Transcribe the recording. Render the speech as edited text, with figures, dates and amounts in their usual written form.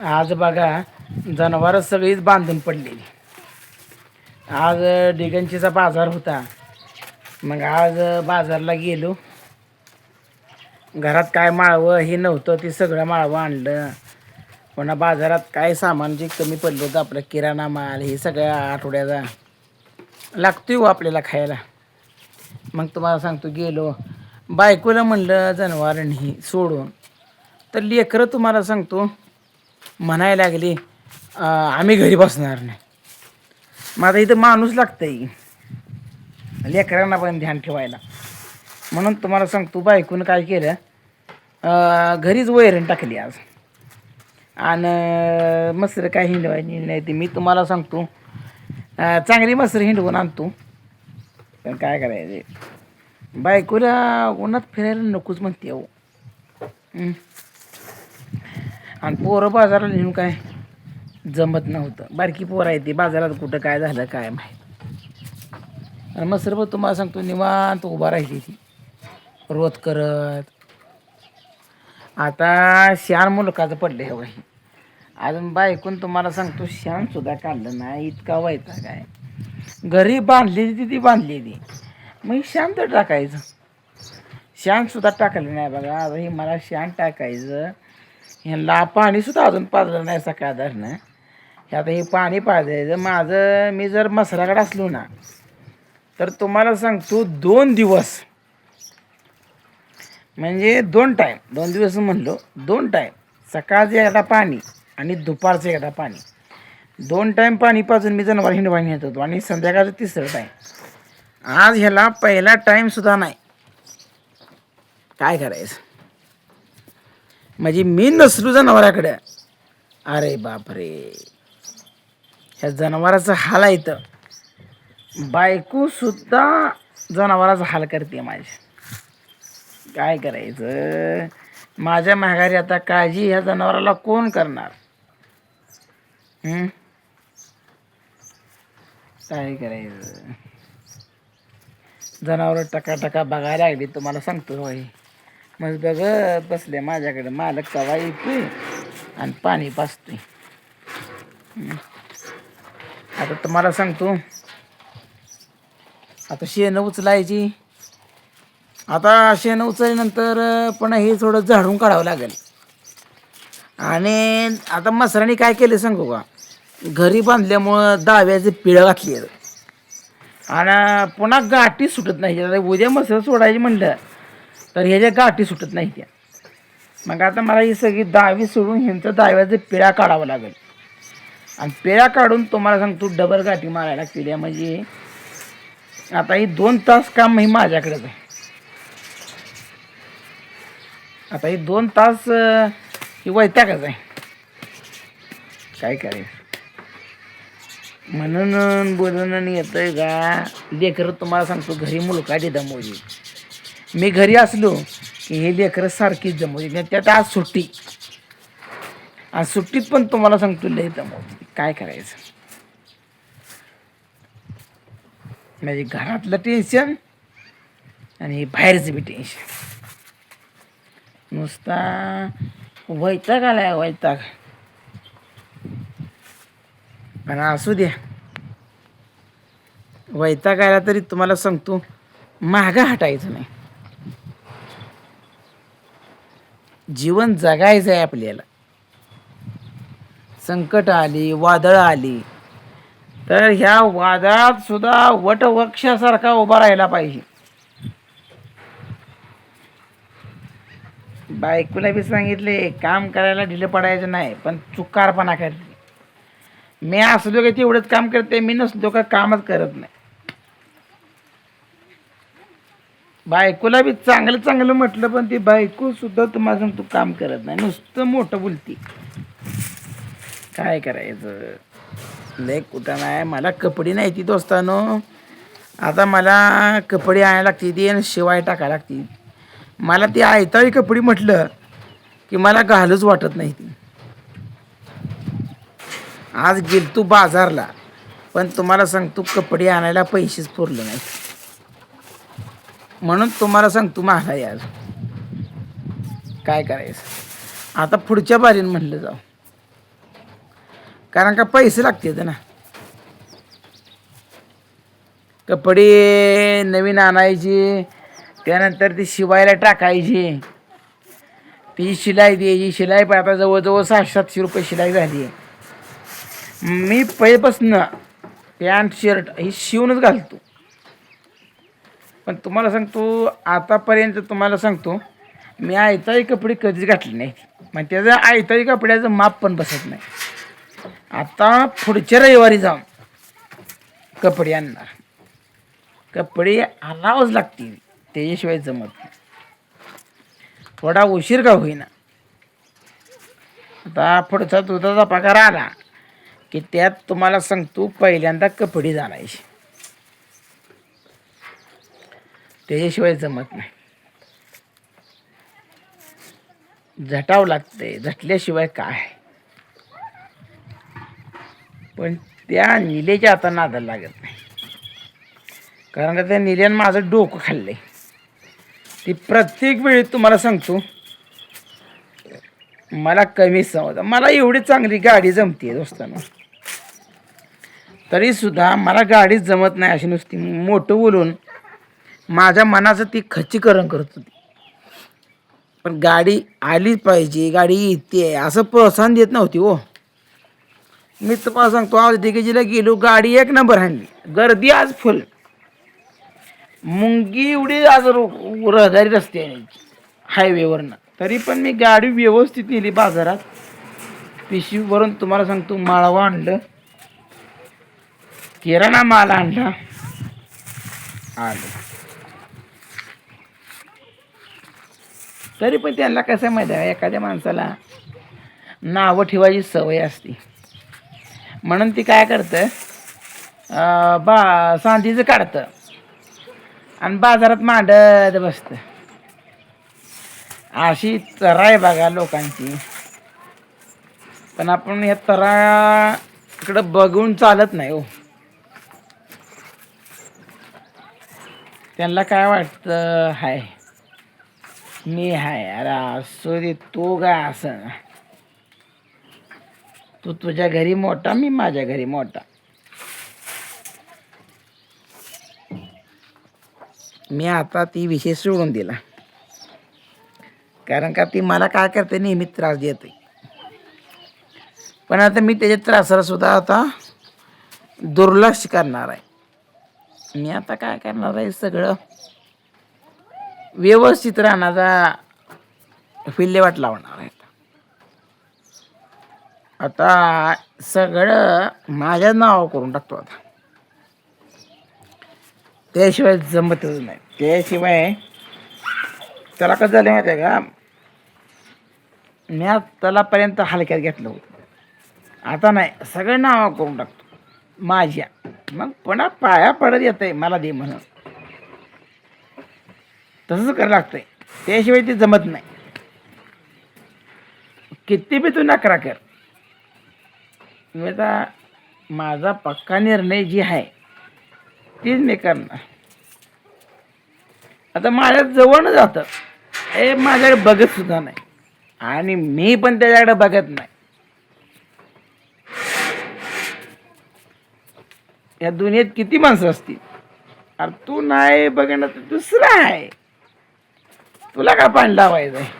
आज बघा जनावरं सगळीच बांधून पडलेली. आज डिगंचीचा बाजार होता. मग आज बाजारला गेलो. घरात काय माळवं हे नव्हतं, ते सगळं माळवं आणलं. पुन्हा बाजारात काय सामान जे कमी पडलं होतं, आपलं किराणा माल हे सगळ्या आठवड्याचा लागतोय हो आपल्याला खायला. मग तुम्हाला सांगतो, गेलो बायकोला म्हणलं जनावरांनी सोडून, तर लेकरं तुम्हाला सांगतो म्हणायला लागली आम्ही घरी बसणार नाही. मग आता इथं माणूस लागतंय लेकरांना पण ध्यान ठेवायला. म्हणून तुम्हाला सांगतो बायकोनं काय केलं, घरीच वैरण टाकली आज. आणि मसरं काय हिंडवायची नाही ती मी तुम्हाला सांगतो, चांगली मसरं हिंडवून आणतो. पण काय करायचं, बायकोला उन्हात फिरायला नकोच म्हणते अहो. आणि पोरं बाजाराला नेऊन काय जमत नव्हतं. बारकी पोरं आहे ती, बाजारात कुठं काय झालं काय माहीत. आणि मसरं तुम्हाला सांगतो निवांत उभा राहिली ती रोत करत. आता शान मुलकाचं पडलं हे वही. अजून बायकून तुम्हाला सांगतो शानसुद्धा काढलं नाही, इतका व्हायचा काय. घरी बांधलेली ती बांधलेली, मग शान तर टाकायचं. शानसुद्धा टाकलं नाही बघा. आता हे मला शान टाकायचं, ह्यांना पाणीसुद्धा अजून पाजलं नाही सकाळ धरणं. हे आता हे पाणी पाजायचं माझं. मी जर मसराकडे असलो ना, तर तुम्हाला सांगतो 2 दिवस म्हणजे 2 टाईम, 2 दिवस म्हणलो 2 टाईम, सकाळचं एकदा पाणी आणि दुपारचं एकदा पाणी, 2 टाईम पाणी पाजून मी जनावर हिंडवायला नेत होतो. आणि संध्याकाळचं 3रं टाईम. आज ह्याला पहिला टाईमसुद्धा नाही. काय करायचं, म्हणजे मी नसलो जनावराकडे, अरे बापरे, ह्या जनावराचं हाल आहे. तर बायकोसुद्धा जनावराचा हाल करते माझी. काय करायचं, माझ्या माघारी आता काळजी ह्या जनावराला कोण करणार. काय करायचं, जनावर टकाटका बघायला लागली तुम्हाला सांगतो होय. मग बघत बसले माझ्याकडे, मालक कवा येतोय आणि पाणी पाजतोय. आता तुम्हाला सांगतो, आता शेणं उचलायची. आता शेणं उचलल्यानंतर पुन्हा हे थोडं झाडून काढावं लागेल. आणि आता मसराने काय केलं सांगू का, घरी बांधल्यामुळं दाव्याचे पिळं घातली आहे. आणि पुन्हा गाठी सुटत नाही. उद्या मसर सोडायची म्हणलं तर ह्याच्या गाठी सुटत नाही त्या. मग आता मला ही सगळी दावी सोडून ह्यांचं दाव्याचं पिळा काढावं लागेल. आणि पिळा काढून तुम्हाला सांगतो डबल गाठी मारायला लागतील. म्हणजे आता ही 2 तास काम ही माझ्याकडेच आहे. आता ही 2 तास ही वैतागच आहे. काय करायचं, म्हणून बोलून येतंय का. लेकरं तुम्हाला सांगतो घरी मुलकाटी दमवली. मी घरी असलो की हे लेकरं सारखीच दमवली. त्यात आज सुट्टी, आज सुट्टीत पण तुम्हाला सांगतो लय दमवली. काय करायचं, म्हणजे घरातलं टेन्शन आणि बाहेरचं बी टेन्शन. नुसता वैताग आलाय वैताग. पण असू द्या, वैताग आला तरी तुम्हाला सांगतो मागं हटायचं नाही. जीवन जगायचं आहे आपल्याला. संकट आली, वादळ आली, तर ह्या वादळात सुद्धा वटवृक्षासारखा उभा राहायला पाहिजे. बायकोला बी सांगितले काम करायला ढिलं पडायचं नाही, पण चुकारपणा करते. मी असलो का तेवढंच काम करते, मी नसलो का कामच करत नाही. बायकोला बी चांगलं चांगलं म्हटलं, पण ती बायको सुद्धा तुम्हाला सांगतो काम करत नाही, नुसतं मोठं बोलती. काय करायचं, लय कुठं नाही. मला कपडे नाही ती दोस्तानो. आता मला कपडे आणायला लागते ती आणि शिवाय टाकायला लागते. मला ती आयताळी कपडे म्हटलं की मला घालूच वाटत नाही ती. आज गेलतो बाजारला, पण तुम्हाला सांगतो कपडे आणायला पैसेच पुरले नाही. म्हणून तुम्हाला सांगतो महागाई आज. काय करायचं, आता पुढच्या बारीनं म्हटलं जाऊ. कारण का पैसे लागतात ना. कपडे नवीन आणायचे, त्यानंतर ती शिवायला टाकायची, ती शिलाई द्यायची. शिलाई पण आता जवळजवळ 600-700 रुपये शिलाई झाली आहे. मी पहिल्यापासनं पॅन्ट शर्ट ही शिवूनच घालतो. पण तुम्हाला सांगतो, आतापर्यंत तुम्हाला सांगतो, मी आयताही कपडे कधीच घातले नाहीत. मग त्याचं आयताही कपड्याचं माप पण बसत नाही. आता पुढच्या रविवारी जाऊन कपडे आणणार. कपडे आणावंच लागतील, त्याच्याशिवाय जमत नाही. थोडा उशीर का होईना. आता पुढचा दुधाचा पगार आला की त्यात तुम्हाला सांगतो पहिल्यांदा कपडे आणायचे, त्याच्याशिवाय जमत नाही. झटावं लागतंय, झटल्याशिवाय काय. पण त्या निलेच्या आता नादाला लागत नाही. कारण का त्या निल्यानं माझं डोकं खाल्लंय. ती प्रत्येक वेळी तुम्हाला सांगतो मला कमी समज. मला एवढी चांगली गाडी जमते दोस्तांनो, तरीसुद्धा मला गाडी जमत नाही. अशी नुसती मोठं बोलून माझ्या मनाचं ती खच्चीकरण करत होती. पण गाडी आली पाहिजे, गाडी येते असं प्रोत्साहन देत नव्हती हो. मी तुम्हाला सांगतो, आज दिग्गजीला गेलो, गाडी 1 नंबर आणली. गर्दी आज फुल, मुंगी एवढी आज रहदारी रस्ते हायवेवरनं. तरी पण मी गाडी व्यवस्थित नेली बाजारात. पिशवीवरून तुम्हाला सांगतो माळवा आणलं, किराणा माल आणला, आलं. तरी पण त्यांना कसं माहिती आहे, एखाद्या माणसाला नावं ठेवायची सवय असते. म्हणून ती काय करतं, सांधीचं काढतं आणि बाजारात मांडत बसतं. अशी तरा आहे बघा लोकांची. पण आपण या तराकडं बघून चालत नाही हो. त्यांना काय वाटतं, हाय मी हाय, अरे असो दे, तो काय असं ना, तू तुझ्या घरी मोठा, मी माझ्या घरी मोठा. मी आता ती विषय सोडून दिला. कारण का ती मला काय करते, नेहमी त्रास देते. पण आता मी त्याच्या त्रासाला सुद्धा आता दुर्लक्ष करणार आहे. मी आता काय करणार आहे, सगळं व्यवस्थित राहण्याचा विल्हेवाट लावणार आहे. आता सगळं माझ्या नावावर करून टाकतो आता. त्याशिवाय जमतच नाही. त्याशिवाय त्याला कसं झालं माहिती आहे का, मी त्यालापर्यंत हलक्यात घेतलं होतं. आता नाही, सगळं नावावर करून टाकतो माझ्या. मग पुन्हा पाया पडत येत आहे मला दे म्हणून. तसंच करायला लागतंय, त्याशिवाय ते जमत नाही. किती बी तू नकरा कर, मी आता माझा पक्का निर्णय जी आहे तीच मी करणार. आता माझ्या जवळ जातं, माझ्याकडे बघत सुद्धा नाही आणि मी पण त्याच्याकडे बघत नाही. या दुनियेत किती माणसं असतील, अरे तू नाही बघणं तर दुसरं आहे, तुला का पाणी लावायचं आहे.